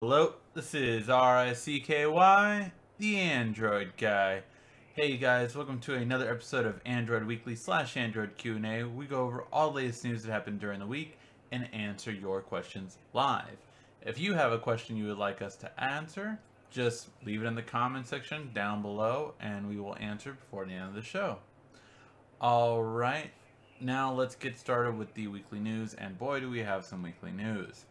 Hello, this is RICKY, the Android Guy. Hey guys, welcome to another episode of Android Weekly / Android Q&A. We go over all the latest news that happened during the week and answer your questions live. If you have a question you would like us to answer, just leave it in the comment section down below and we will answer before the end of the show. Alright, now let's get started with the weekly news, and boy do we have some weekly news.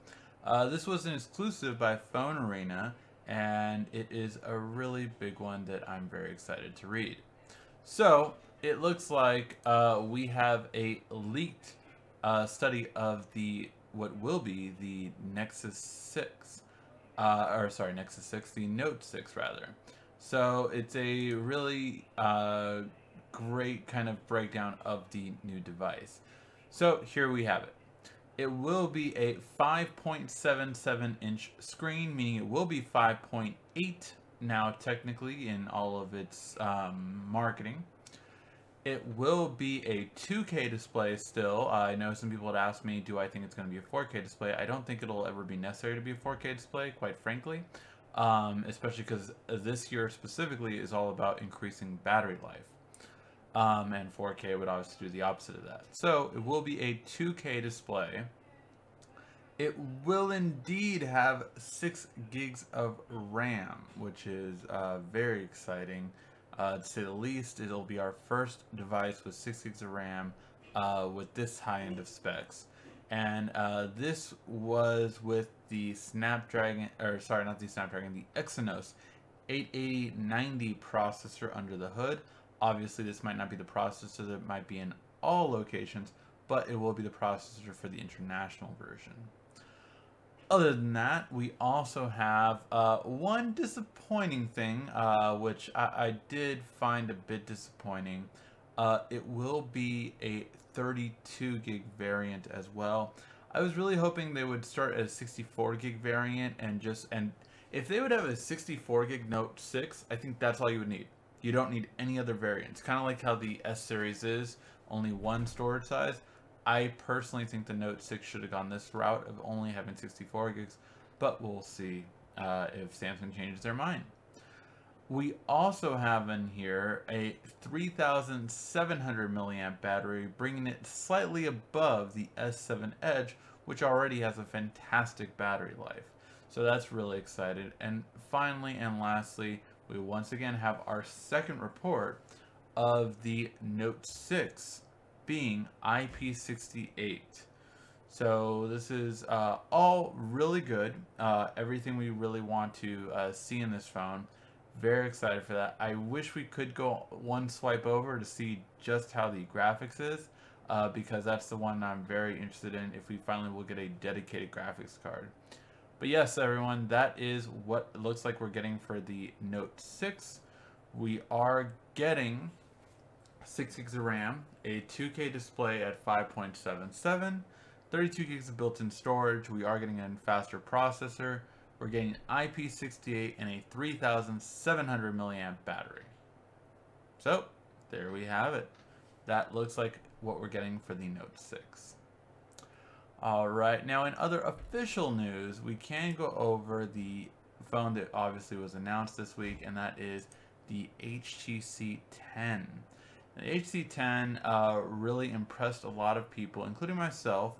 This was an exclusive by Phone Arena, and it is a really big one that I'm very excited to read. So, it looks like we have a leaked study of what will be the Nexus 6. Nexus 6, the Note 6 rather. So, it's a really great kind of breakdown of the new device. So, here we have it. It will be a 5.77 inch screen, meaning it will be 5.8 now technically in all of its marketing. It will be a 2K display still. I know some people had asked me, do I think it's going to be a 4K display? I don't think it'll ever be necessary to be a 4K display, quite frankly. Especially because this year specifically is all about increasing battery life. And 4K would obviously do the opposite of that. So it will be a 2K display. It will indeed have 6 gigs of RAM, which is very exciting. To say the least, it'll be our first device with 6 gigs of RAM with this high end of specs. And this was with the Snapdragon, or sorry, not the Snapdragon, the Exynos 88090 processor under the hood. Obviously, this might not be the processor that might be in all locations, but it will be the processor for the international version. Other than that, we also have one disappointing thing, which I did find a bit disappointing. It will be a 32 gig variant as well. I was really hoping they would start at a 64 gig variant and if they would have a 64 gig Note 6, I think that's all you would need. You don't need any other variants. Kind of like how the S series is, only one storage size. I personally think the Note 6 should have gone this route of only having 64 gigs, but we'll see if Samsung changes their mind. We also have in here a 3,700 milliamp battery, bringing it slightly above the S7 Edge, which already has a fantastic battery life. So that's really exciting. And finally and lastly, we once again have our second report of the Note 6 being IP68. So this is all really good. Everything we really want to see in this phone. Very excited for that. I wish we could go one swipe over to see just how the graphics is, because that's the one I'm very interested in if we finally will get a dedicated graphics card. But yes, everyone, that is what it looks like we're getting for the Note 6. We are getting 6 gigs of RAM, a 2K display at 5.77, 32 gigs of built-in storage. We are getting a faster processor. We're getting IP68 and a 3,700 milliamp battery. So, there we have it. That looks like what we're getting for the Note 6. Alright, now in other official news, we can go over the phone that obviously was announced this week, and that is the HTC 10. The HTC 10 really impressed a lot of people, including myself,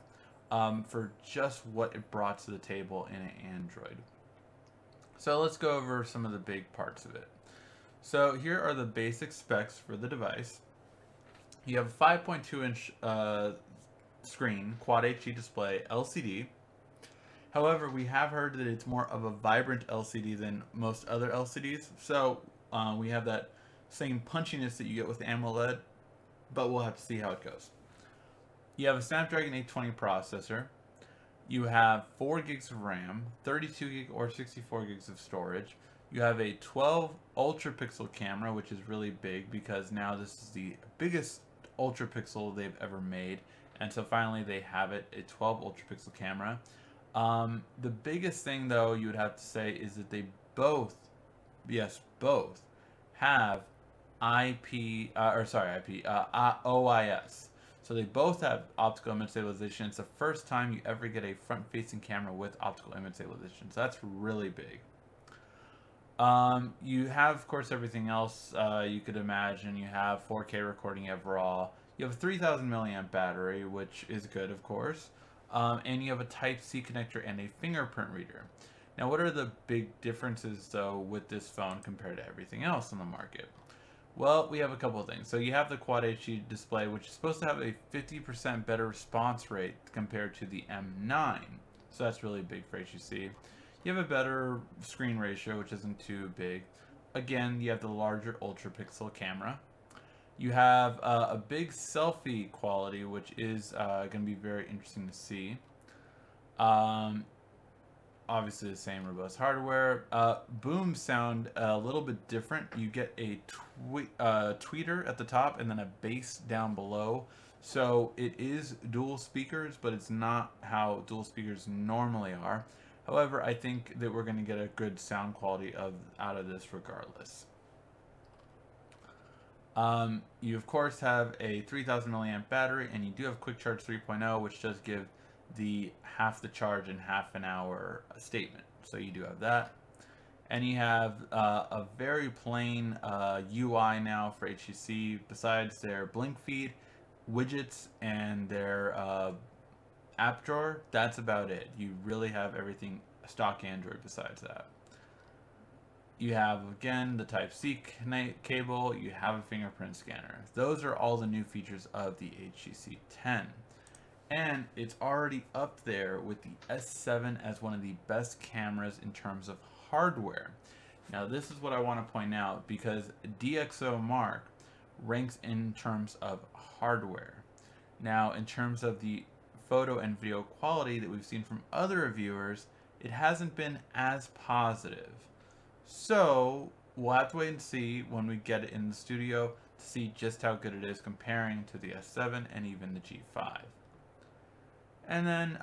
for just what it brought to the table in an Android. So let's go over some of the big parts of it. So here are the basic specs for the device. You have a 5.2 inch screen, Quad HD display, LCD. However, we have heard that it's more of a vibrant LCD than most other LCDs. So we have that same punchiness that you get with AMOLED, but we'll have to see how it goes. You have a Snapdragon 820 processor. You have 4 gigs of RAM, 32 gig or 64 gigs of storage. You have a 12 ultra pixel camera, which is really big because now this is the biggest ultra pixel they've ever made. And so finally they have it, a 12 ultra pixel camera. The biggest thing though you would have to say is that they both have OIS. So they both have optical image stabilization. It's the first time you ever get a front-facing camera with optical image stabilization. So that's really big. You have, of course, everything else you could imagine. You have 4K recording, you have RAW. You have a 3000 milliamp battery, which is good, of course. And you have a Type-C connector and a fingerprint reader. Now, what are the big differences, though, with this phone compared to everything else on the market? Well, we have a couple of things. So you have the Quad HD display, which is supposed to have a 50% better response rate compared to the M9. So that's really big for HTC. You have a better screen ratio, which isn't too big. Again, you have the larger ultra pixel camera. You have a big selfie quality, which is going to be very interesting to see. Obviously the same robust hardware. Booms sound a little bit different. You get a tweeter at the top and then a bass down below. So it is dual speakers, but it's not how dual speakers normally are. However, I think that we're going to get a good sound quality out of this regardless. You of course have a 3000 milliamp battery, and you do have Quick Charge 3.0, which does give the half the charge in half an hour statement. So you do have that. And you have a very plain UI now for HTC. Besides their blink feed, widgets, and their app drawer, that's about it. You really have everything stock Android besides that. You have, again, the Type-C cable. You have a fingerprint scanner. Those are all the new features of the HTC 10. And it's already up there with the S7 as one of the best cameras in terms of hardware. Now, this is what I want to point out, because DxOMark ranks in terms of hardware. Now, in terms of the photo and video quality that we've seen from other reviewers, it hasn't been as positive. So we'll have to wait and see when we get it in the studio to see just how good it is comparing to the S7 and even the G5. And then,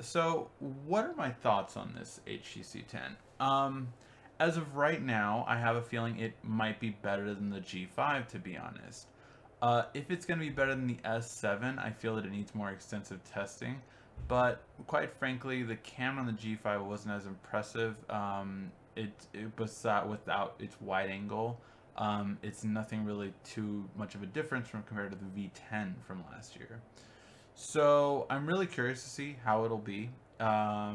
so what are my thoughts on this HTC 10? As of right now, I have a feeling it might be better than the G5, to be honest. If it's going to be better than the S7, I feel that it needs more extensive testing. But quite frankly, the camera on the G5 wasn't as impressive. It was without its wide angle. It's nothing really too much of a difference from compared to the V10 from last year. So I'm really curious to see how it'll be for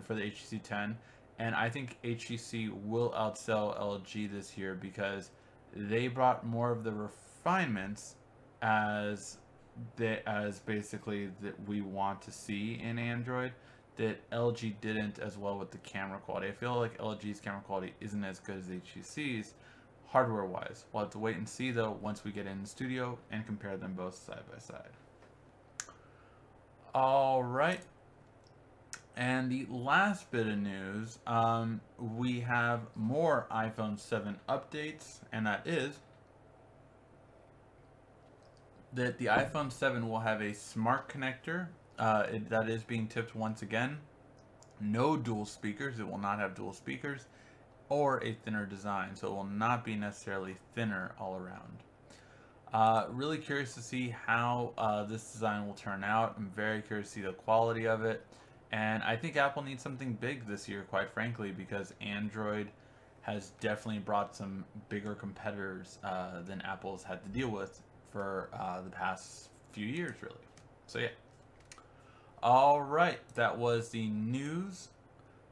the HTC 10. And I think HTC will outsell LG this year because they brought more of the refinements as basically that we want to see in Android that LG didn't as well with the camera quality. I feel like LG's camera quality isn't as good as HTC's hardware-wise. We'll have to wait and see though once we get in the studio and compare them both side by side. All right. And the last bit of news, we have more iPhone 7 updates, and that is that the iPhone 7 will have a smart connector that is being tipped once again. No dual speakers. It will not have dual speakers or a thinner design, so it will not be necessarily thinner all around. Really curious to see how this design will turn out. I'm very curious to see the quality of it. And I think Apple needs something big this year, quite frankly, because Android has definitely brought some bigger competitors than Apple's had to deal with for the past few years, really. So, yeah. All right, that was the news.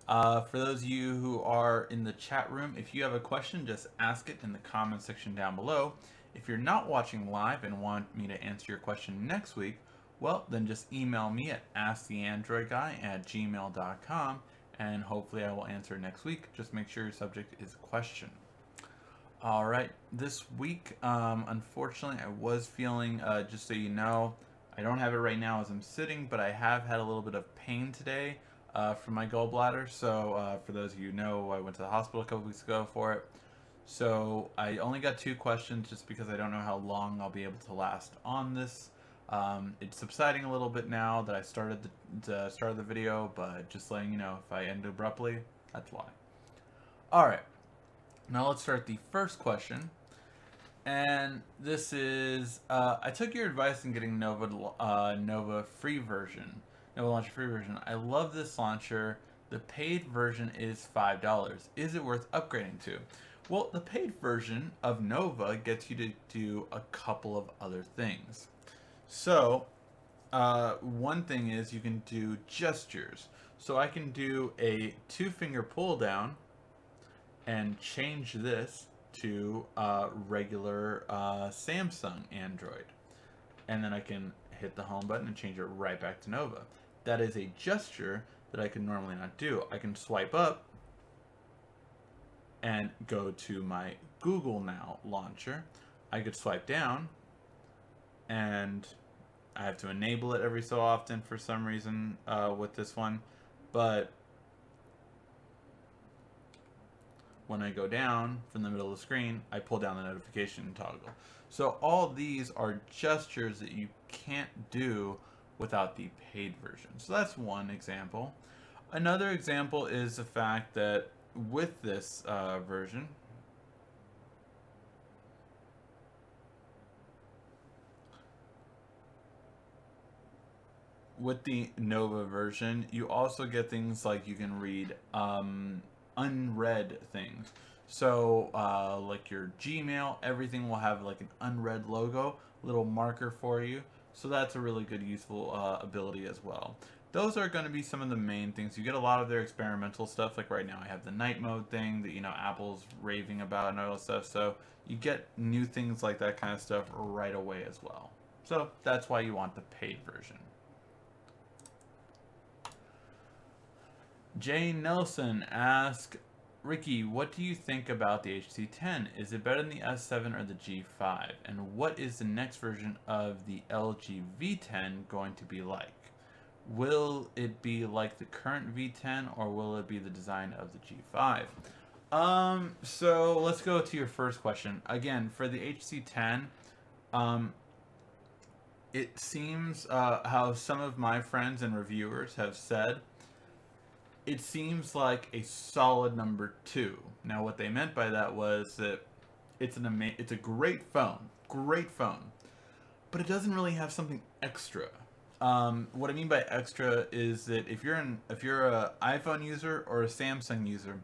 For those of you who are in the chat room, if you have a question, just ask it in the comment section down below. If you're not watching live and want me to answer your question next week, well, then just email me at asktheandroidguy@gmail.com, and hopefully I will answer next week. Just make sure your subject is a question. All right, this week, unfortunately, I was feeling, just so you know, I don't have it right now as I'm sitting, but I have had a little bit of pain today from my gallbladder. So for those of you who know, I went to the hospital a couple weeks ago for it. So I only got 2 questions just because I don't know how long I'll be able to last on this. It's subsiding a little bit now that I started the start of the video, but just letting you know, if I end abruptly, that's why. Alright, now let's start the first question. And this is, I took your advice in getting Nova free version, Nova Launcher free version. I love this launcher. The paid version is $5. Is it worth upgrading to? Well, the paid version of Nova gets you to do a couple of other things. So, one thing is you can do gestures. So I can do a 2-finger pull down and change this to regular Samsung Android. And then I can hit the home button and change it right back to Nova. That is a gesture that I can normally not do. I can swipe up and go to my Google Now launcher. I could swipe down, and I have to enable it every so often for some reason with this one. But when I go down from the middle of the screen, I pull down the notification toggle. So all these are gestures that you can't do without the paid version. So that's one example. Another example is the fact that with this version, with the Nova version, you also get things like you can read unread things. So like your Gmail, everything will have like an unread logo, little marker for you. So that's a really good useful ability as well. Those are going to be some of the main things. You get a lot of their experimental stuff. Like right now I have the night mode thing that, you know, Apple's raving about and all that stuff. So you get new things like that kind of stuff right away as well. So that's why you want the paid version. Jane Nelson asks, Ricky, what do you think about the HTC 10? Is it better than the S7 or the G5? And what is the next version of the LG V10 going to be like? Will it be like the current V10 or will it be the design of the G5? So let's go to your first question. Again, for the HTC 10, it seems how some of my friends and reviewers have said, it seems like a solid number 2. Now, what they meant by that was that it's a great phone, but it doesn't really have something extra. What I mean by extra is that if you're an iPhone user or a Samsung user,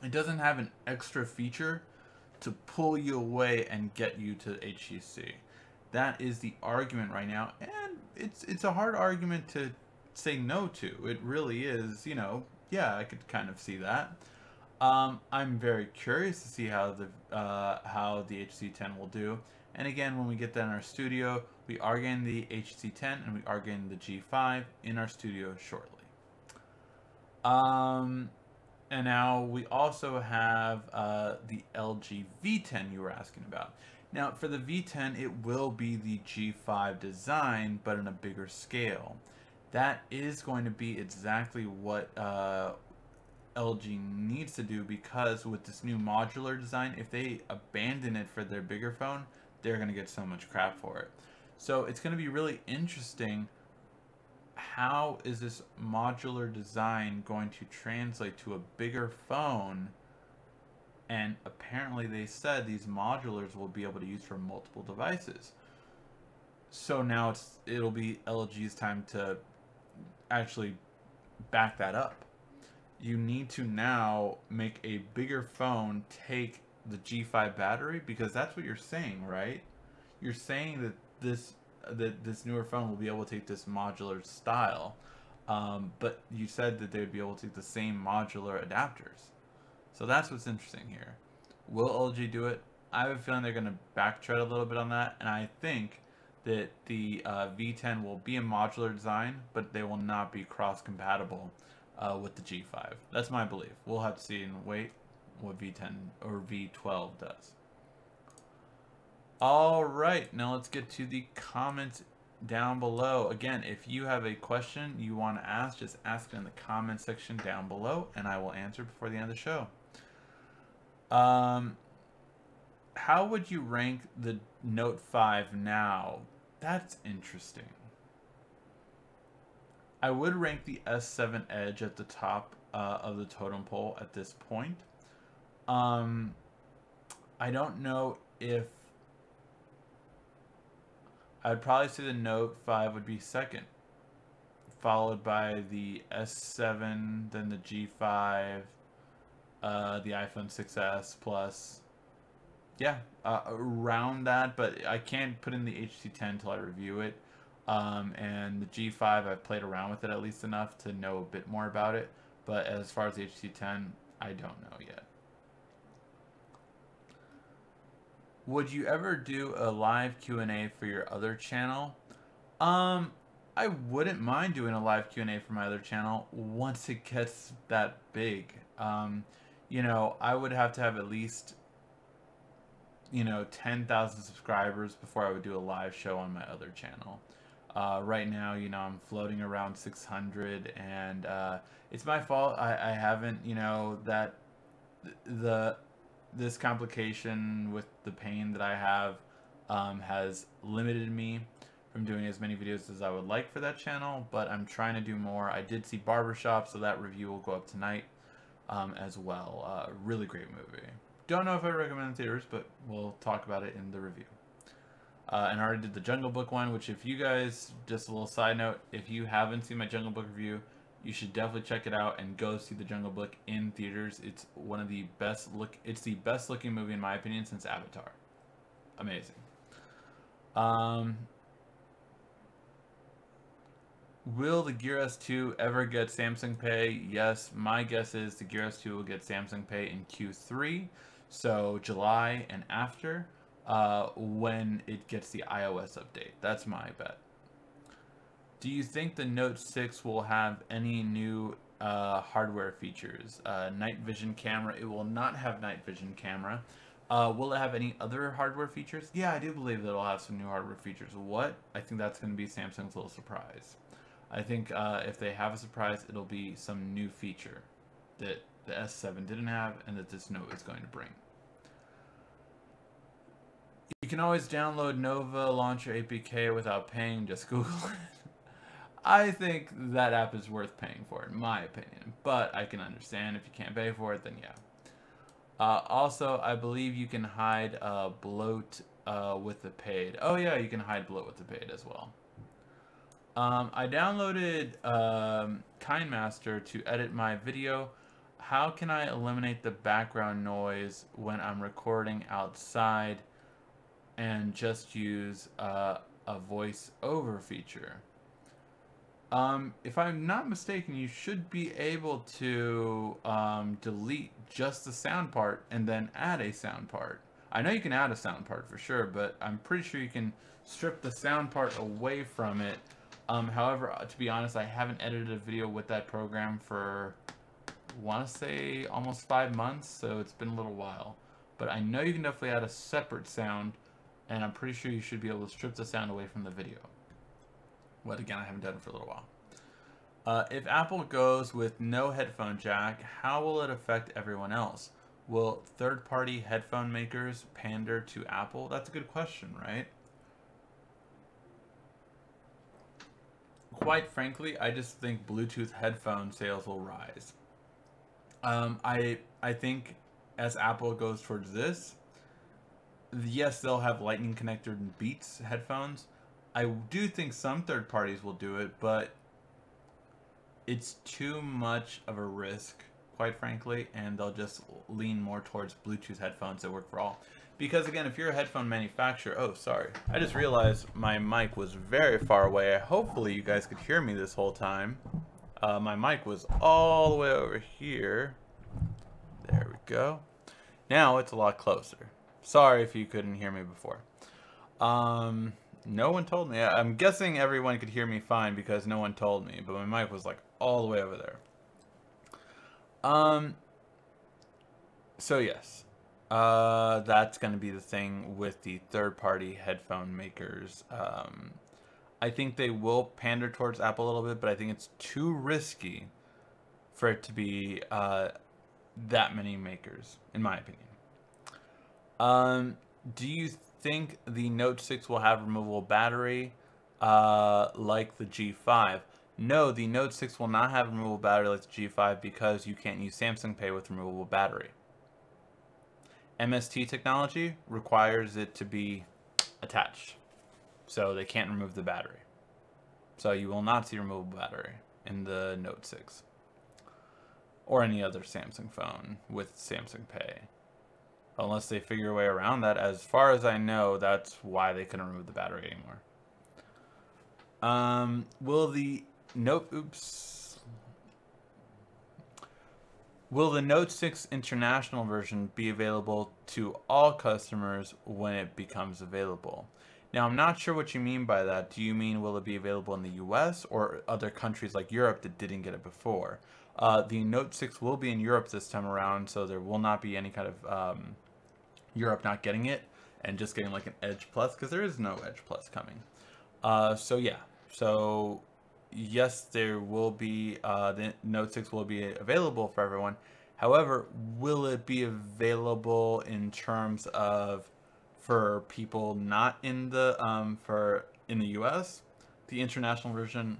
it doesn't have an extra feature to pull you away and get you to HTC. That is the argument right now, and it's a hard argument to say no to. It really is, you know, yeah, I could kind of see that. I'm very curious to see how the HTC 10 will do. And again, when we get that in our studio, we are getting the HTC 10 and we are getting the G5 in our studio shortly. And now we also have the LG V10 you were asking about. Now, for the V10, it will be the G5 design, but in a bigger scale. That is going to be exactly what LG needs to do, because with this new modular design, if they abandon it for their bigger phone, they're going to get so much crap for it. So it's going to be really interesting. How is this modular design going to translate to a bigger phone? And apparently they said these modulars will be able to use for multiple devices. So now it'll be LG's time to actually back that up. You need to now make a bigger phone take the G5 battery, because that's what you're saying, right? You're saying that this newer phone will be able to take this modular style, but you said that they would be able to take the same modular adapters. So that's what's interesting here. Will LG do it? I have a feeling they're going to backtrack a little bit on that, and I think that the V10 will be a modular design, but they will not be cross-compatible with the G5. That's my belief. We'll have to see and wait what V10 or V12 does. Alright, now let's get to the comments down below. Again, if you have a question you want to ask, just ask it in the comment section down below, and I will answer before the end of the show. How would you rank the Note 5 now? That's interesting. I would rank the S7 Edge at the top of the totem pole at this point. I don't know if I'd probably say the Note 5 would be second, followed by the S7, then the G5, the iPhone 6s Plus. Yeah, around that, but I can't put in the HT10 until I review it. And the G5, I've played around with it at least enough to know a bit more about it. But as far as the HT10, I don't know yet. Would you ever do a live Q&A for your other channel? I wouldn't mind doing a live Q&A for my other channel once it gets that big. You know, I would have to have at least, you know, 10,000 subscribers before I would do a live show on my other channel. Right now, you know, I'm floating around 600, and it's my fault. I haven't, you know, this complication with the pain that I have has limited me from doing as many videos as I would like for that channel, but I'm trying to do more. I did see Barbershop, so that review will go up tonight as well. Really great movie. Don't know if I recommend in theaters, but we'll talk about it in the review. And I already did the Jungle Book one, which if you guys, just a little side note, if you haven't seen my Jungle Book review, you should definitely check it out and go see the Jungle Book in theaters. It's one of the best it's the best looking movie in my opinion since Avatar. Amazing. Will the Gear S2 ever get Samsung Pay? Yes, my guess is the Gear S2 will get Samsung Pay in Q3, so July and after, when it gets the iOS update. That's my bet. Do you think the Note 6 will have any new hardware features? Night vision camera. It will not have night vision camera. Will it have any other hardware features? Yeah, I do believe that it'll have some new hardware features. What? I think that's going to be Samsung's little surprise. I think if they have a surprise, it'll be some new feature that the S7 didn't have and that this Note is going to bring. You can always download Nova Launcher APK without paying, just Google it. I think that app is worth paying for, in my opinion, but I can understand if you can't pay for it, then yeah. Also, I believe you can hide bloat with the paid. Oh yeah, you can hide bloat with the paid as well. I downloaded KineMaster to edit my video. How can I eliminate the background noise when I'm recording outside and just use a voice-over feature? If I'm not mistaken, you should be able to delete just the sound part and then add a sound part. I know you can add a sound part for sure, but I'm pretty sure you can strip the sound part away from it. However, to be honest, I haven't edited a video with that program for, I want to say, almost 5 months, so it's been a little while. But I know you can definitely add a separate sound, and I'm pretty sure you should be able to strip the sound away from the video. But again, I haven't done it for a little while. If Apple goes with no headphone jack, how will it affect everyone else? Will third-party headphone makers pander to Apple? That's a good question, right? Quite frankly, I just think Bluetooth headphone sales will rise. I think as Apple goes towards this, yes, they'll have lightning connected and Beats headphones. I do think some third parties will do it, but it's too much of a risk, quite frankly, and they'll just lean more towards Bluetooth headphones that work for all. Because again, if you're a headphone manufacturer, oh, sorry. I just realized my mic was very far away. Hopefully you guys could hear me this whole time. My mic was all the way over here. There we go. Now it's a lot closer. Sorry if you couldn't hear me before. No one told me. I'm guessing everyone could hear me fine because no one told me, but my mic was like all the way over there. So yes. That's going to be the thing with the third-party headphone makers. I think they will pander towards Apple a little bit, but I think it's too risky for it to be that many makers, in my opinion. Do you think the Note 6 will have removable battery like the G5? No, the Note 6 will not have removable battery like the G5 because you can't use Samsung Pay with removable battery. MST technology requires it to be attached. so they can't remove the battery. So you will not see removable battery in the Note 6 or any other Samsung phone with Samsung Pay, unless they figure a way around that. As far as I know, that's why they couldn't remove the battery anymore. Will the Note 6 international version be available to all customers when it becomes available? Now, I'm not sure what you mean by that. Do you mean will it be available in the US or other countries like Europe that didn't get it before? The Note 6 will be in Europe this time around, so there will not be any kind of Europe not getting it and just getting like an Edge Plus, because there is no Edge Plus coming. So yeah, so yes, there will be, the Note 6 will be available for everyone. However, will it be available in terms of for people not in the in the US? The international version,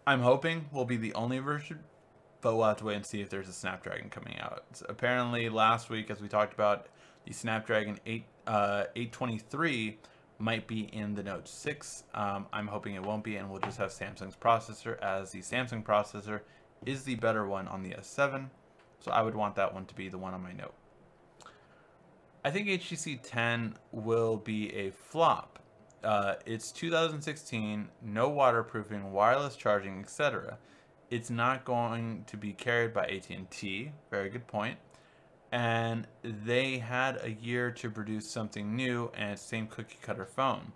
I'm hoping, will be the only version, but we'll have to wait and see if there's a Snapdragon coming out. So apparently last week, as we talked about, the Snapdragon 823 might be in the Note 6. I'm hoping it won't be, and we'll just have Samsung's processor, as the Samsung processor is the better one on the S7. So I would want that one to be the one on my Note. I think HTC 10 will be a flop. It's 2016, no waterproofing, wireless charging, etc. It's not going to be carried by AT&T. Very good point. And they had a year to produce something new, and it's the same cookie cutter phone.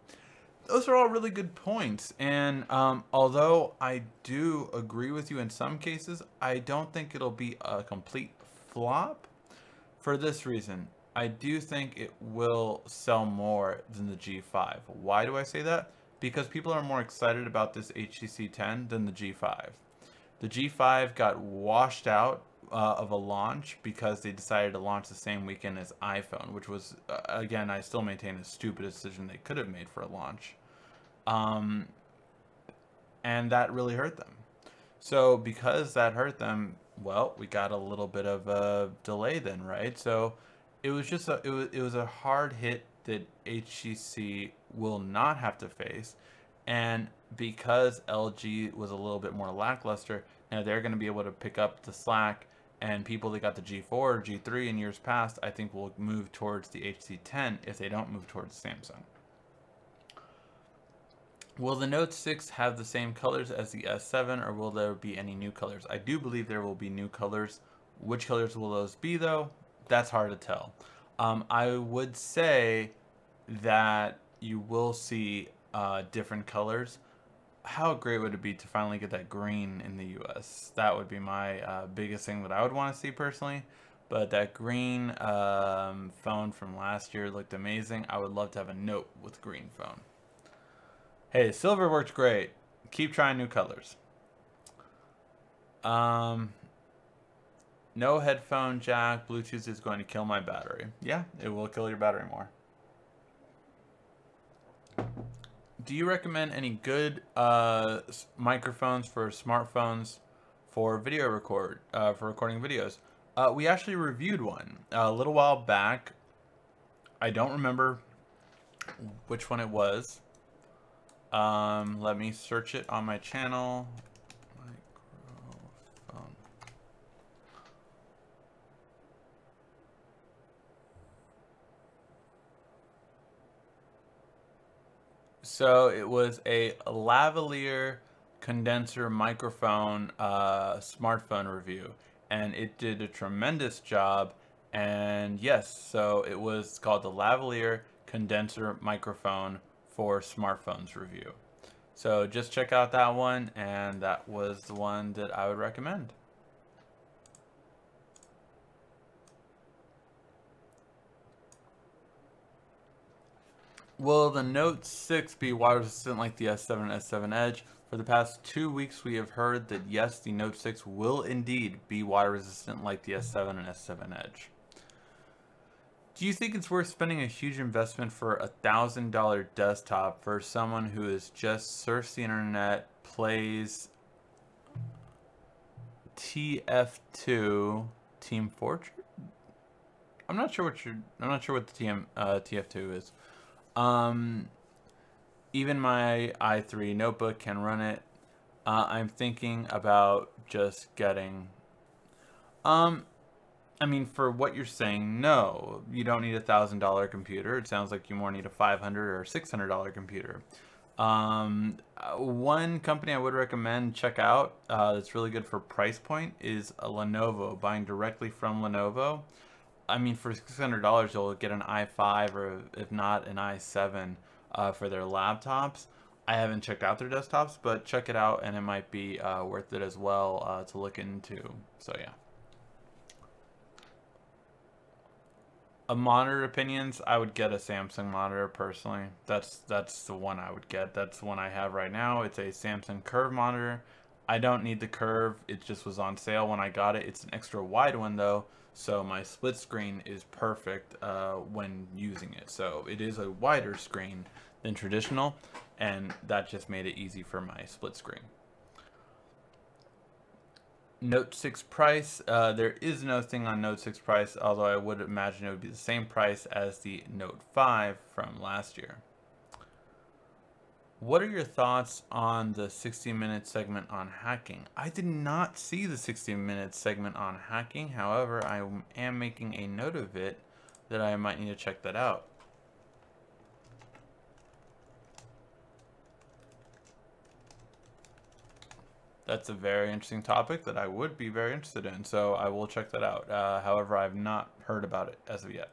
Those are all really good points, and although I do agree with you in some cases, I don't think it'll be a complete flop for this reason. I do think it will sell more than the G5. Why do I say that? Because people are more excited about this HTC 10 than the G5. The G5 got washed out of a launch because they decided to launch the same weekend as iPhone, which was, again, I still maintain a stupid decision they could have made for a launch. And that really hurt them. So because that hurt them, well, we got a little bit of a delay then, right? So it was just it was a hard hit that HTC will not have to face. And because LG was a little bit more lackluster, now they're going to be able to pick up the slack, and people that got the G4 or G3 in years past, I think will move towards the HTC 10 if they don't move towards Samsung. Will the Note 6 have the same colors as the S7, or will there be any new colors? I do believe there will be new colors. Which colors will those be, though? That's hard to tell. I would say that you will see different colors. How great would it be to finally get that green in the US? That would be my biggest thing that I would want to see personally. But that green phone from last year looked amazing. I would love to have a Note with green phone. Hey, silver worked great. Keep trying new colors. No headphone jack. Bluetooth is going to kill my battery. Yeah, it will kill your battery more. Do you recommend any good microphones for smartphones for recording videos? We actually reviewed one a little while back. I don't remember which one it was. Let me search it on my channel. Microphone. So it was a lavalier condenser microphone smartphone review, and it did a tremendous job. And yes, so it was called the lavalier condenser microphone for smartphones review. So just check out that one, and that was the one that I would recommend. Will the Note 6 be water resistant like the S7 and S7 Edge? For the past 2 weeks, we have heard that yes, the Note 6 will indeed be water resistant like the S7 and S7 Edge. Do you think it's worth spending a huge investment for a $1,000 desktop for someone who is just surfs the internet, plays TF2 Team Fortress? I'm not sure what the TF2 is. Even my i3 notebook can run it. I'm thinking about just getting, um, I mean, for what you're saying, no, you don't need $1,000 computer. It sounds like you more need a $500 or $600 computer. One company I would recommend check out that's really good for price point is a Lenovo. Buying directly from Lenovo. I mean, for $600, you'll get an i5 or if not an i7 for their laptops. I haven't checked out their desktops, but check it out and it might be worth it as well to look into. So yeah. Monitor opinions, I would get a Samsung monitor personally. That's the one I would get. That's the one I have right now. It's a Samsung Curve monitor. I don't need the Curve. It just was on sale when I got it. It's an extra wide one though, so my split screen is perfect when using it. So it is a wider screen than traditional, and that just made it easy for my split screen. Note 6 price, there is no thing on Note 6 price, although I would imagine it would be the same price as the Note 5 from last year. What are your thoughts on the 60-minute segment on hacking? I did not see the 60-minute segment on hacking. However, I am making a note of it that I might need to check that out. That's a very interesting topic that I would be very interested in, so I will check that out. However, I've not heard about it as of yet.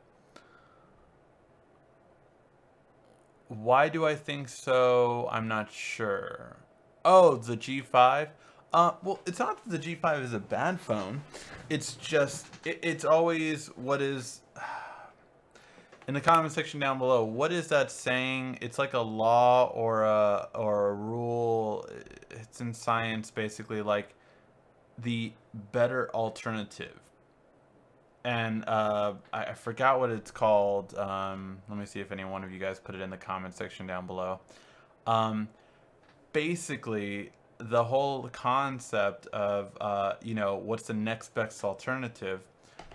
Why do I think so? I'm not sure. Oh, the G5? Well, it's not that the G5 is a bad phone. It's just, it's always what is... In the comment section down below, what is that saying? It's like a law or a rule. It's in science, basically, like the better alternative. And I forgot what it's called. Let me see if any one of you guys put it in the comment section down below. Basically, the whole concept of, you know, what's the next best alternative?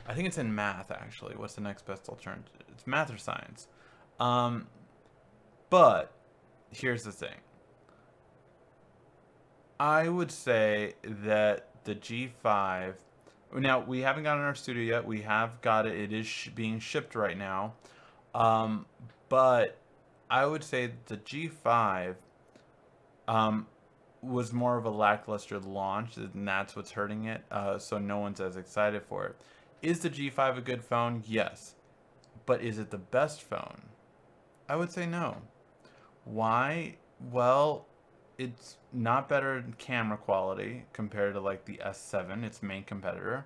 I think it's in math, actually. What's the next best alternative? It's math or science. But here's the thing. I would say that the G5... Now, we haven't gotten our studio yet. We have got it. It is being shipped right now. But I would say the G5 was more of a lackluster launch, and that's what's hurting it. So no one's as excited for it. Is the G5 a good phone? Yes. But is it the best phone? I would say no. Why? Well, it's not better in camera quality compared to like the S7, its main competitor.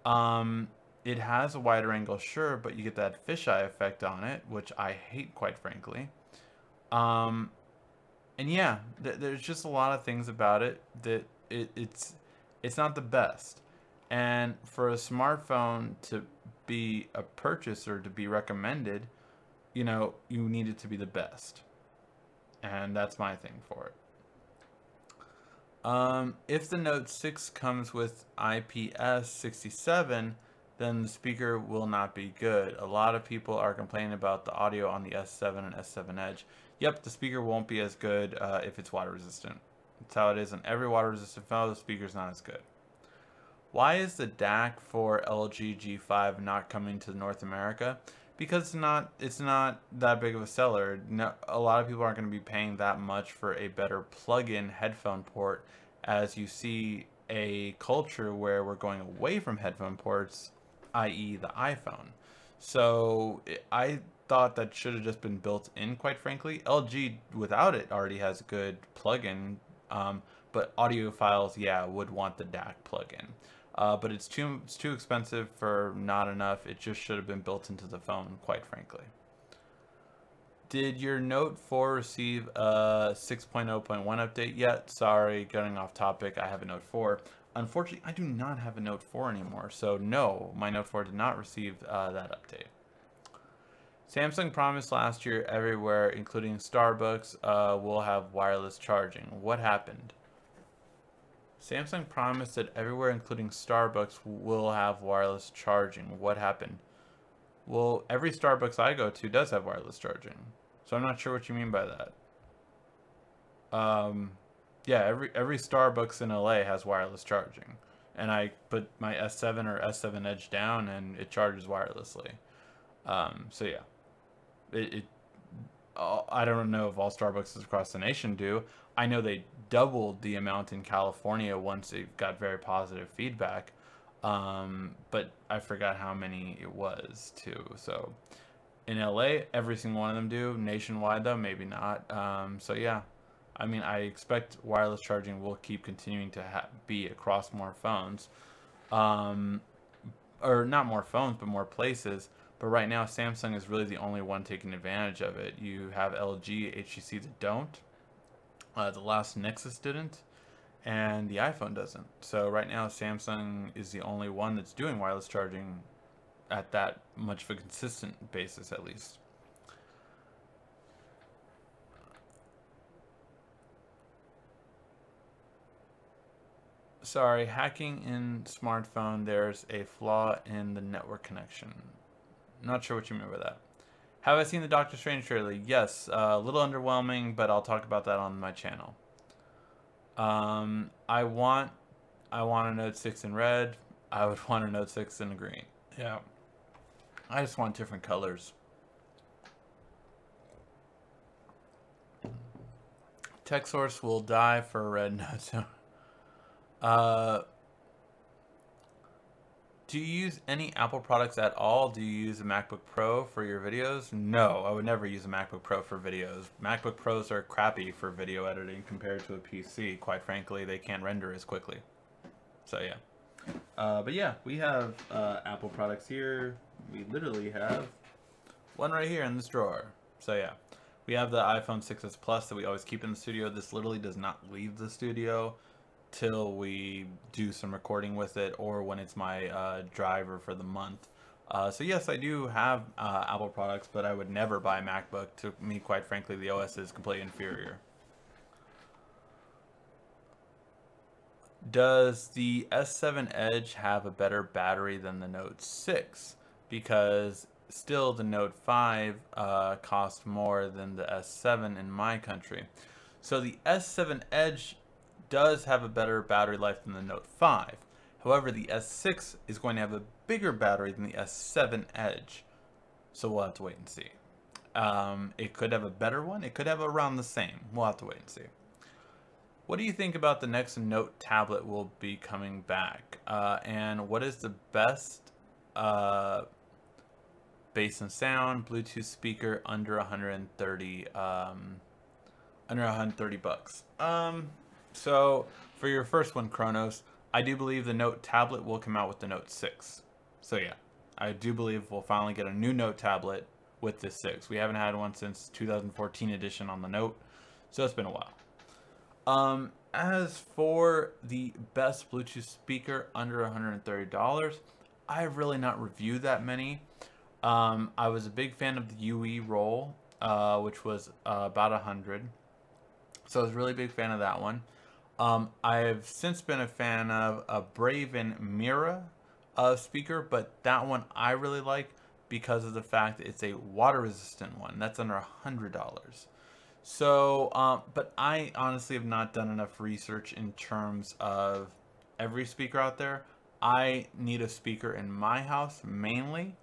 It has a wider angle, sure, but you get that fisheye effect on it, which I hate, quite frankly. And yeah, there's just a lot of things about it that it's not the best. And for a smartphone to be a purchase or to be recommended, you know, you need it to be the best. And that's my thing for it. If the Note 6 comes with IPS67, then the speaker will not be good. A lot of people are complaining about the audio on the S7 and S7 Edge. Yep, the speaker won't be as good if it's water resistant. That's how it is on every water resistant phone. The speaker's not as good. Why is the DAC for LG G5 not coming to North America? Because it's not that big of a seller. No, a lot of people aren't going to be paying that much for a better plug-in headphone port, as you see a culture where we're going away from headphone ports, i.e. the iPhone. So I thought that should have just been built in, quite frankly. LG without it already has a good plug-in, but audiophiles, yeah, would want the DAC plug-in. But it's too expensive for not enough. It just should have been built into the phone, quite frankly. Did your Note 4 receive a 6.0.1 update yet? Sorry, getting off topic. I have a Note 4. Unfortunately, I do not have a Note 4 anymore. So no, my Note 4 did not receive that update. Samsung promised last year everywhere, including Starbucks, will have wireless charging. What happened? Samsung promised that everywhere, including Starbucks, will have wireless charging. What happened? Well, every Starbucks I go to does have wireless charging. So I'm not sure what you mean by that. Yeah, every Starbucks in LA has wireless charging, and I put my S7 or S7 Edge down, and it charges wirelessly. So yeah, it I don't know if all Starbucks across the nation do. I know they doubled the amount in California once it got very positive feedback, but I forgot how many it was too. So in LA, every single one of them do. Nationwide though, maybe not. So yeah, I mean, I expect wireless charging will keep continuing to be across more phones, um, or not more phones, but more places. But right now, Samsung is really the only one taking advantage of it. You have LG, HTC that don't. The last Nexus didn't, and the iPhone doesn't. So right now, Samsung is the only one that's doing wireless charging at that much of a consistent basis, at least. Sorry, hacking in smartphone, there's a flaw in the network connection. Not sure what you mean by that. Have I seen the Doctor Strange trailer? Yes, a little underwhelming, but I'll talk about that on my channel. I want a Note 6 in red. I would want a Note 6 in green. Yeah. I just want different colors. TechSource will die for a red Note. Do you use any Apple products at all? Do you use a MacBook Pro for your videos? No, I would never use a MacBook Pro for videos. MacBook Pros are crappy for video editing compared to a PC. Quite frankly, they can't render as quickly. So yeah. But yeah, we have Apple products here. We literally have one right here in this drawer. So yeah. We have the iPhone 6s Plus that we always keep in the studio. This literally does not leave the studio till we do some recording with it, or when it's my driver for the month. So yes, I do have Apple products, but I would never buy a MacBook. To me, quite frankly, the OS is completely inferior. Does the S7 Edge have a better battery than the Note 6? Because still the Note 5 cost more than the S7 in my country. So the S7 Edge does have a better battery life than the Note 5. However, the S6 is going to have a bigger battery than the S7 Edge. So we'll have to wait and see. It could have a better one. It could have around the same. We'll have to wait and see. What do you think about the next Note tablet will be coming back? And what is the best bass and sound Bluetooth speaker under 130 bucks? So for your first one, Kronos, I do believe the Note tablet will come out with the Note 6. So yeah, I do believe we'll finally get a new Note tablet with the 6. We haven't had one since 2014 edition on the Note, so it's been a while. As for the best Bluetooth speaker under $130, I have really not reviewed that many. I was a big fan of the UE roll, which was about 100. So I was a really big fan of that one. I've since been a fan of a Braven Mira speaker, but that one I really like because of the fact that it's a water resistant one. That's under $100. So, but I honestly have not done enough research in terms of every speaker out there. I need a speaker in my house mainly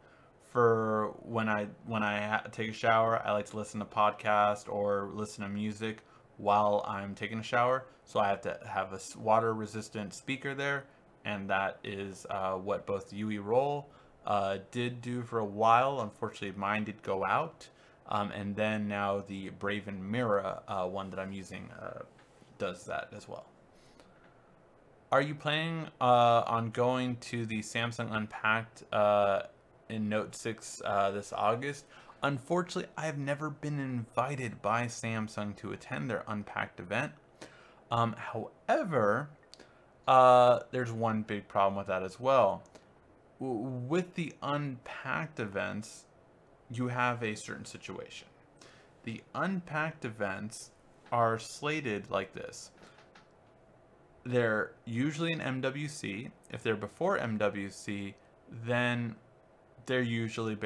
for when I take a shower. I like to listen to podcasts or listen to music while I'm taking a shower. So I have to have a water resistant speaker there, and that is what both the UE Roll did do for a while. Unfortunately, mine did go out. And then now the Braven Mira one that I'm using does that as well. Are you planning on going to the Samsung Unpacked in Note 6 this August? Unfortunately, I have never been invited by Samsung to attend their Unpacked event. However, there's one big problem with that as well. With the Unpacked events, you have a certain situation. The Unpacked events are slated like this. They're usually in MWC. If they're before MWC, then they're usually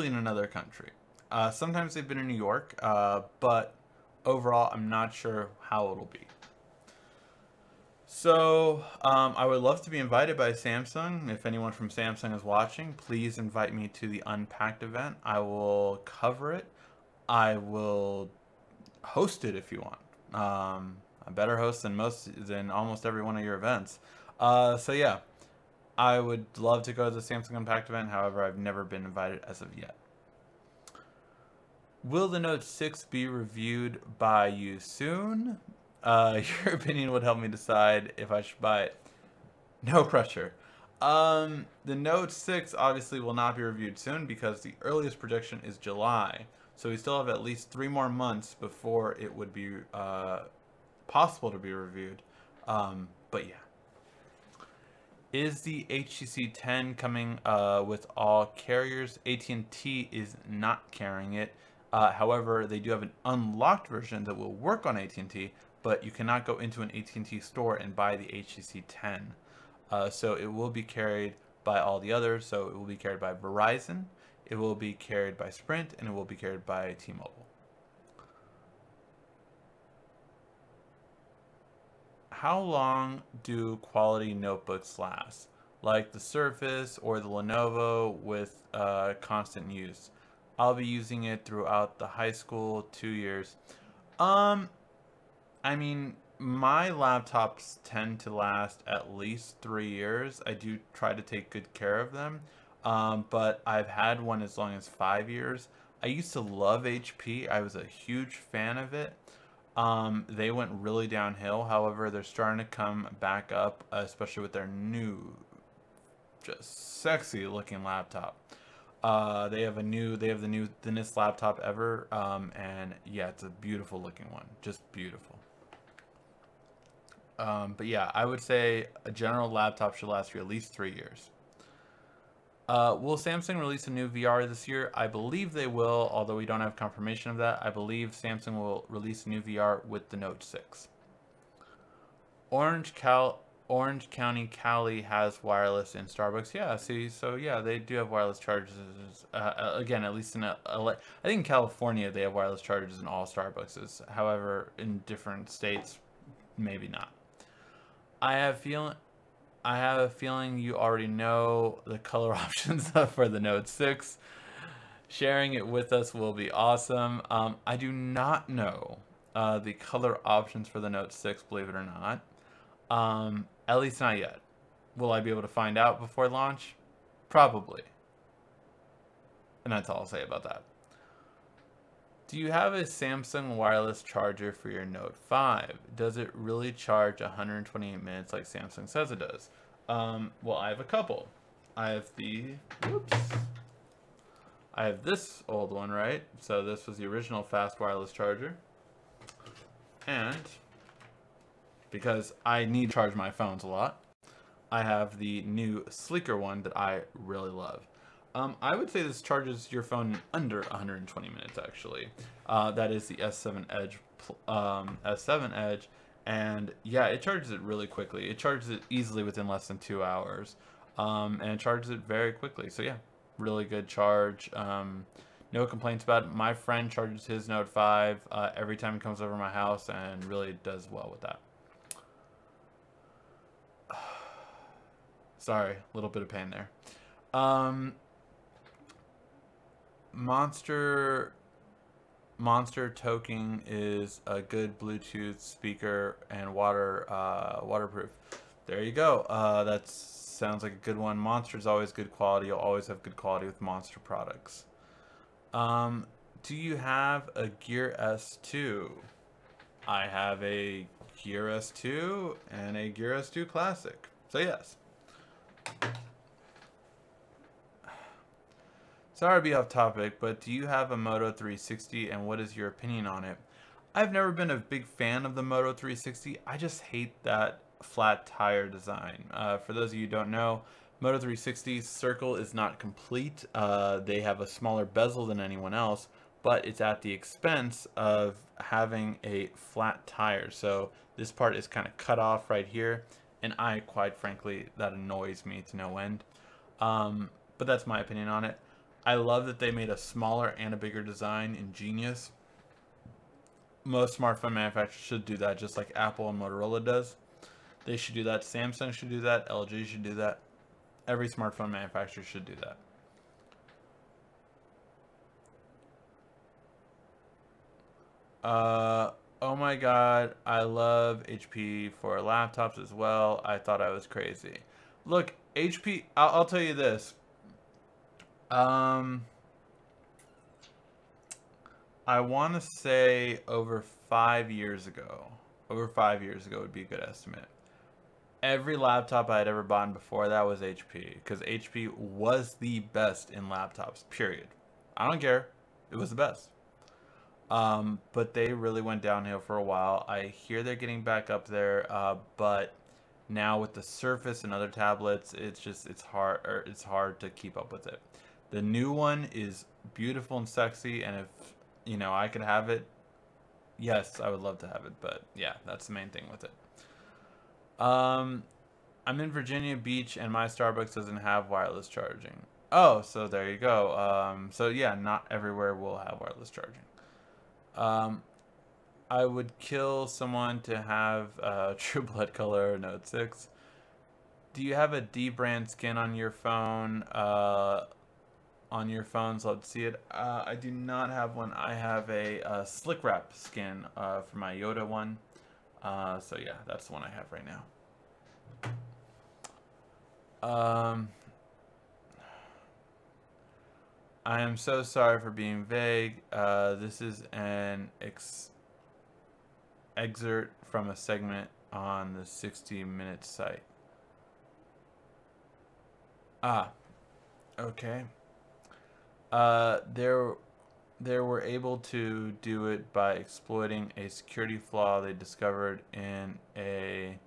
in another country. Sometimes they've been in New York, but overall, I'm not sure how it'll be. So, I would love to be invited by Samsung. If anyone from Samsung is watching, please invite me to the Unpacked event. I will cover it. I will host it if you want. A better host than almost every one of your events. So yeah, I would love to go to the Samsung Unpacked event. However, I've never been invited as of yet. Will the Note 6 be reviewed by you soon? Your opinion would help me decide if I should buy it. No pressure. The Note 6 obviously will not be reviewed soon because the earliest projection is July. So we still have at least 3 more months before it would be possible to be reviewed. But yeah. Is the HTC 10 coming with all carriers? AT&T is not carrying it. However, they do have an unlocked version that will work on AT&T, but you cannot go into an AT&T store and buy the HTC 10. So it will be carried by all the others. So it will be carried by Verizon, it will be carried by Sprint, and it will be carried by T-Mobile. How long do quality notebooks last? Like the Surface or the Lenovo with constant use. I'll be using it throughout the high school 2 years. I mean, my laptops tend to last at least 3 years. I do try to take good care of them, but I've had one as long as 5 years. I used to love HP. I was a huge fan of it. They went really downhill. However, they're starting to come back up, especially with their new, just sexy looking laptop. They have the new thinnest laptop ever, and yeah, it's a beautiful looking one, just beautiful. But yeah, I would say a general laptop should last you at least 3 years. Will Samsung release a new VR this year? I believe they will, although we don't have confirmation of that. I believe Samsung will release a new VR with the Note 6. Orange County, Cali has wireless in Starbucks. Yeah, see, so yeah, they do have wireless chargers. Again, at least I think in California they have wireless chargers in all Starbucks. However, in different states, maybe not. I have a feeling you already know the color options for the Note 6. Sharing it with us will be awesome. I do not know the color options for the Note 6, believe it or not. At least not yet. Will I be able to find out before launch? Probably. And that's all I'll say about that. Do you have a Samsung wireless charger for your Note 5? Does it really charge 128 minutes like Samsung says it does? Well, I have a couple. I have I have this old one, right? So this was the original fast wireless charger. And because I need to charge my phones a lot, I have the new sleeker one that I really love. I would say this charges your phone in under 120 minutes, actually. That is the S7 Edge, and yeah, it charges it really quickly. It charges it easily within less than 2 hours, and it charges it very quickly. So yeah, really good charge. No complaints about it. My friend charges his Note 5 every time he comes over to my house, and really does well with that. Sorry, a little bit of pain there. Monster Toking is a good Bluetooth speaker and waterproof. There you go. That sounds like a good one. Monster's always good quality. You'll always have good quality with Monster products. Do you have a Gear S2? I have a Gear S2 and a Gear S2 Classic. So yes. Sorry to be off topic, but do you have a Moto 360 and what is your opinion on it? I've never been a big fan of the Moto 360. I just hate that flat tire design. For those of you who don't know, Moto 360's circle is not complete. They have a smaller bezel than anyone else, but it's at the expense of having a flat tire. So this part is kind of cut off right here, and quite frankly, that annoys me to no end. But that's my opinion on it. I love that they made a smaller and a bigger design. Ingenious. Most smartphone manufacturers should do that, just like Apple and Motorola does. They should do that. Samsung should do that. LG should do that. Every smartphone manufacturer should do that. Oh my god, I love HP for laptops as well. I thought I was crazy. Look, HP, I'll tell you this. I want to say over 5 years ago. Over 5 years ago would be a good estimate. Every laptop I had ever bought before that was HP, because HP was the best in laptops, period. I don't care. It was the best. But they really went downhill for a while. I hear they're getting back up there, but now with the Surface and other tablets, it's hard to keep up with it. The new one is beautiful and sexy, and if I could have it, yes, I would love to have it. But yeah, that's the main thing with it. I'm in Virginia Beach, and my Starbucks doesn't have wireless charging. Oh, so there you go. So yeah, not everywhere will have wireless charging. I would kill someone to have True Blood Color Note 6. Do you have a D brand skin on your phone? So let's see it. I do not have one. I have a Slick Wrap skin for my Yoda one. So yeah, that's the one I have right now. I am so sorry for being vague. This is an excerpt from a segment on the 60 Minutes site. Okay. They were able to do it by exploiting a security flaw they discovered in a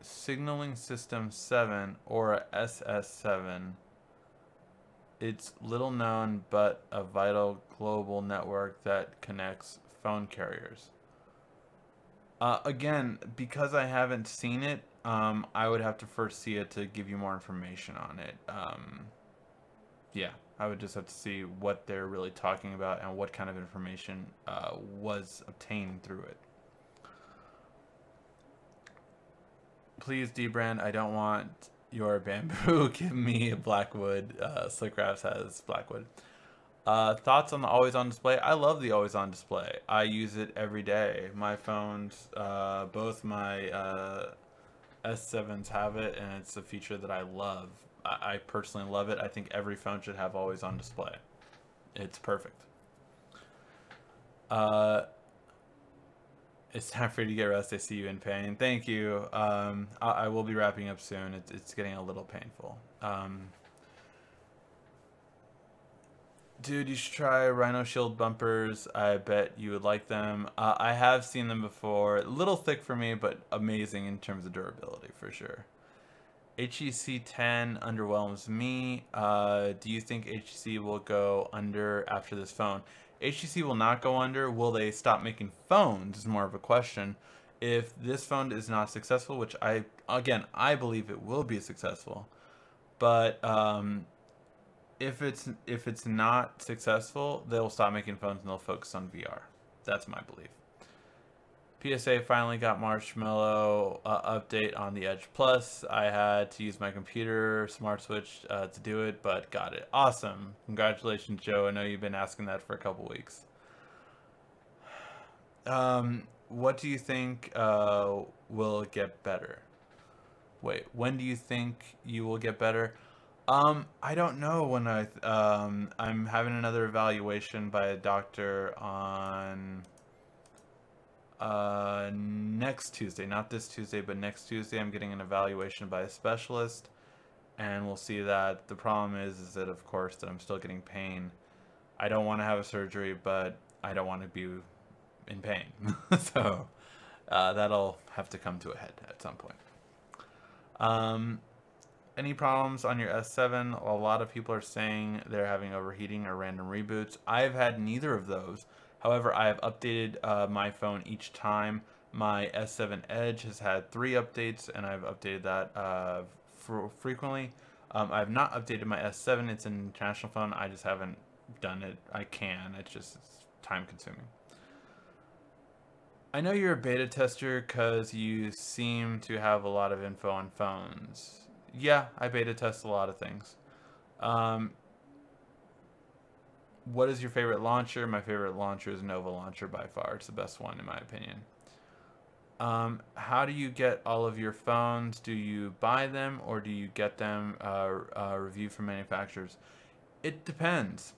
signaling system 7 or a SS7. It's little known, but a vital global network that connects phone carriers. Again, because I haven't seen it, I would have to first see it to give you more information on it. Yeah, I would just have to see what they're really talking about and what kind of information was obtained through it. Please, D-Brand, I don't want your bamboo. Give me a Blackwood. Slick Wraps has Blackwood. Thoughts on the always on display? I love the always on display. I use it every day. My phones, both my S7s have it, and it's a feature that I love. I personally love it. I think every phone should have always on display. It's perfect. It's time for you to get rest. I see you in pain. Thank you. I will be wrapping up soon. It's getting a little painful. Dude, you should try Rhino Shield bumpers. I bet you would like them. I have seen them before. A little thick for me, but amazing in terms of durability for sure. HTC 10 underwhelms me. Do you think HTC will go under after this phone? HTC will not go under. Will they stop making phones is more of a question. If this phone is not successful, which I believe it will be successful, but if it's not successful, they'll stop making phones and they'll focus on VR. That's my belief. PSA finally got Marshmallow update on the Edge Plus. I had to use my computer smart switch to do it, but got it. Awesome. Congratulations, Joe. I know you've been asking that for a couple weeks. What do you think will get better? Wait, when do you think you will get better? I don't know when I'm having another evaluation by a doctor on next Tuesday, not this Tuesday, but next Tuesday. I'm getting an evaluation by a specialist, and we'll see that. The problem is that of course that I'm still getting pain. I don't want to have a surgery, but I don't want to be in pain. So that'll have to come to a head at some point. Any problems on your S7? A lot of people are saying they're having overheating or random reboots. I've had neither of those. However, I have updated my phone each time. My S7 Edge has had 3 updates, and I've updated that frequently. I've not updated my S7. It's an international phone. I just haven't done it. I can. It's time consuming. I know you're a beta tester because you seem to have a lot of info on phones. Yeah, I beta test a lot of things. What is your favorite launcher? My favorite launcher is Nova Launcher by far. It's the best one in my opinion. How do you get all of your phones? Do you buy them or do you get them reviewed from manufacturers? It depends.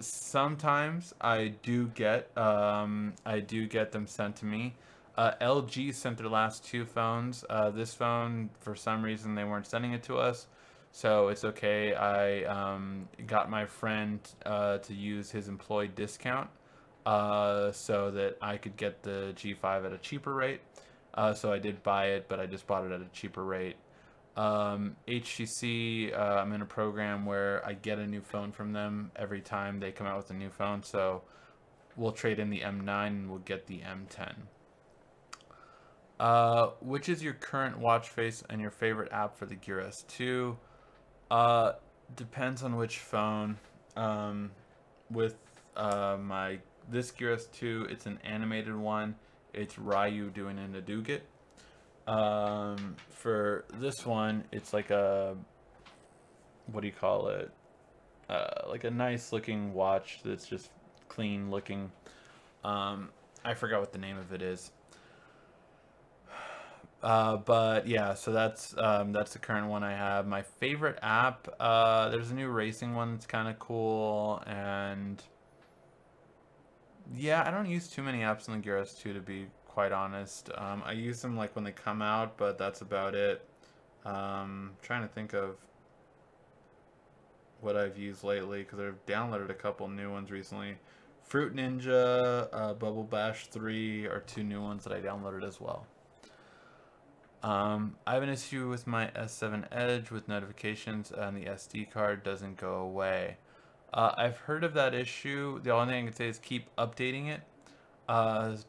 Sometimes I do get them sent to me. LG sent their last 2 phones. This phone, for some reason, they weren't sending it to us, so it's okay. I got my friend to use his employee discount so that I could get the G5 at a cheaper rate. So I did buy it, but I just bought it at a cheaper rate. HTC, I'm in a program where I get a new phone from them every time they come out with a new phone, so we'll trade in the M9 and we'll get the M10. Which is your current watch face and your favorite app for the Gear S2? Depends on which phone. With this Gear S2, it's an animated one. It's Ryu doing an Hadouken. For this one, it's like a, what do you call it? Like a nice looking watch that's just clean looking. I forgot what the name of it is. But yeah, so that's the current one I have. My favorite app, there's a new racing one that's kind of cool, and yeah, I don't use too many apps on the Gear S2 to be quite honest. I use them like when they come out, but that's about it. Trying to think of what I've used lately because I've downloaded a couple new ones recently. Fruit Ninja, Bubble Bash 3 are 2 new ones that I downloaded as well. I have an issue with my S7 Edge with notifications and the SD card doesn't go away. I've heard of that issue. The only thing I can say is keep updating it.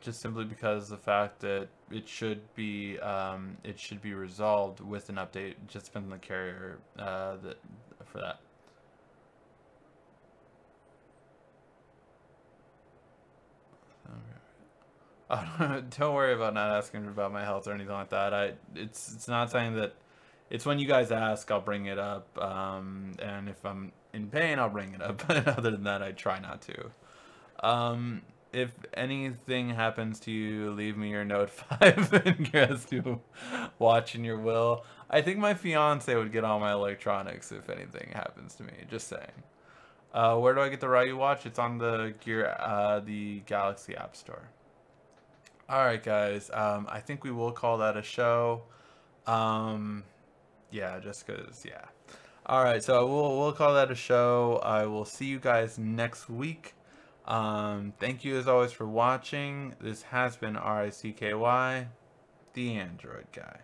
Just simply because the fact that it should be resolved with an update. It just depends on the carrier for that. Oh, don't worry about not asking about my health or anything like that. It's not saying that. It's when you guys ask, I'll bring it up, and if I'm in pain, I'll bring it up. But other than that, I try not to. If anything happens to you, leave me your Note 5 and guess to watch in your will. I think my fiance would get all my electronics if anything happens to me. Just saying. Where do I get the Ryu watch? It's on the the Galaxy App Store. All right, guys. I think we will call that a show. Yeah, just because, yeah. All right, so we'll call that a show. I will see you guys next week. Thank you as always for watching. This has been RICKY, the Android Guy.